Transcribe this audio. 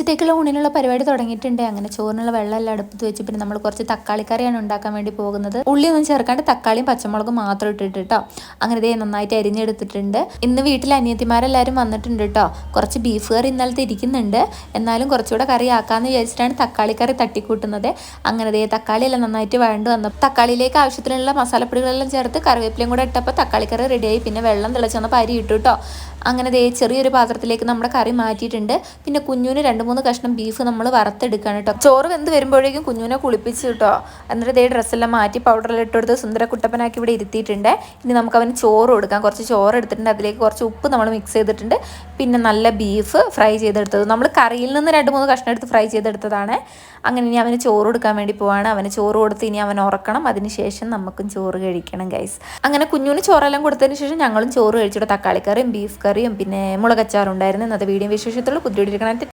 ഉച്ചക്കത്തേക്കുള്ള ഊണിനുള്ള പരിപാടി തുടങ്ങിയിട്ടുണ്ട്. അങ്ങനെ ചോറിനുള്ള വെള്ളമെല്ലാം അടുപ്പത്ത് വെച്ച് പിന്നെ നമ്മൾ കുറച്ച് തക്കാളിക്കറിയാണ് ഉണ്ടാക്കാൻ വേണ്ടി പോകുന്നത്. ഉള്ളിയൊന്നും ചേർക്കാണ്ട് തക്കാളിയും പച്ചമുളകും മാത്രം ഇട്ടിട്ട് കേട്ടോ. അങ്ങനെ ഇതേ നന്നായിട്ട് അരിഞ്ഞെടുത്തിട്ടുണ്ട്. ഇന്ന് വീട്ടിൽ അനിയത്തിമാരെല്ലാവരും വന്നിട്ടുണ്ട് കേട്ടോ. കുറച്ച് ബീഫ് കറി ഇന്നലത്തെ ഇരിക്കുന്നുണ്ട്, എന്നാലും കുറച്ചുകൂടെ കറി ആക്കാമെന്ന് വിചാരിച്ചിട്ടാണ് തക്കാളിക്കറി തട്ടിക്കൂട്ടുന്നത്. അങ്ങനെ ഇതേ തക്കാളിയെല്ലാം നന്നായിട്ട് വഴണ്ട് വന്നു. തക്കാളിയിലേക്ക് ആവശ്യത്തിനുള്ള മസാലപ്പൊടികളെല്ലാം ചേർത്ത് കറിവേപ്പിലയും കൂടെ ഇട്ടപ്പോൾ തക്കാളിക്കറി റെഡിയായി. പിന്നെ വെള്ളം തിളച്ച് വന്നപ്പോൾ അരി ഇട്ടു കേട്ടോ. അങ്ങനെ ദേ ചെറിയൊരു പാത്രത്തിലേക്ക് നമ്മുടെ കറി മാറ്റിയിട്ടുണ്ട്. പിന്നെ കുഞ്ഞുവിന് 2-3 കഷ്ണം ബീഫ് നമ്മൾ വറുത്തെടുക്കുകയാണ് കേട്ടോ. ചോറ് വെന്ത് വരുമ്പോഴേക്കും കുഞ്ഞുവിനെ കുളിപ്പിച്ചു കേട്ടോ. എന്നിട്ട് ദേ ഡ്രസ്സെല്ലാം മാറ്റി പൗഡറെല്ലാം ഇട്ടെടുത്ത് സുന്ദര കുട്ടപ്പനാക്കി ഇവിടെ ഇരുത്തിയിട്ടുണ്ട്. ഇനി നമുക്ക് അവന് ചോറ് കൊടുക്കാം. കുറച്ച് ചോറ് എടുത്തിട്ടുണ്ട്, അതിലേക്ക് കുറച്ച് ഉപ്പ് നമ്മൾ മിക്സ് ചെയ്തിട്ടുണ്ട്. പിന്നെ നല്ല ബീഫ് ഫ്രൈ ചെയ്തെടുത്തത്, നമ്മൾ കറിയിൽ നിന്ന് 2-3 കഷ്ണം എടുത്ത് ഫ്രൈ ചെയ്തെടുത്തതാണ്. അങ്ങനെ ഇനി അവന് ചോറ് കൊടുക്കാൻ വേണ്ടി പോവാണ്. അവന് ചോറ് കൊടുത്ത് ഇനി അവൻ ഉറക്കണം. അതിനുശേഷം നമുക്കും ചോറ് കഴിക്കണം ഗൈസ്. അങ്ങനെ കുഞ്ഞുവിന് ചോറെല്ലാം കൊടുത്തതിന് ശേഷം ഞങ്ങളും ചോറ് കഴിച്ചിട്ട് തക്കാളിക്കറിയും ബീഫ് കറിയും പിന്നെ മുളകച്ചാറും ഉണ്ടായിരുന്നു. ഇന്നത്തെ വീഡിയോ വിശേഷത്തുള്ള പുതിയ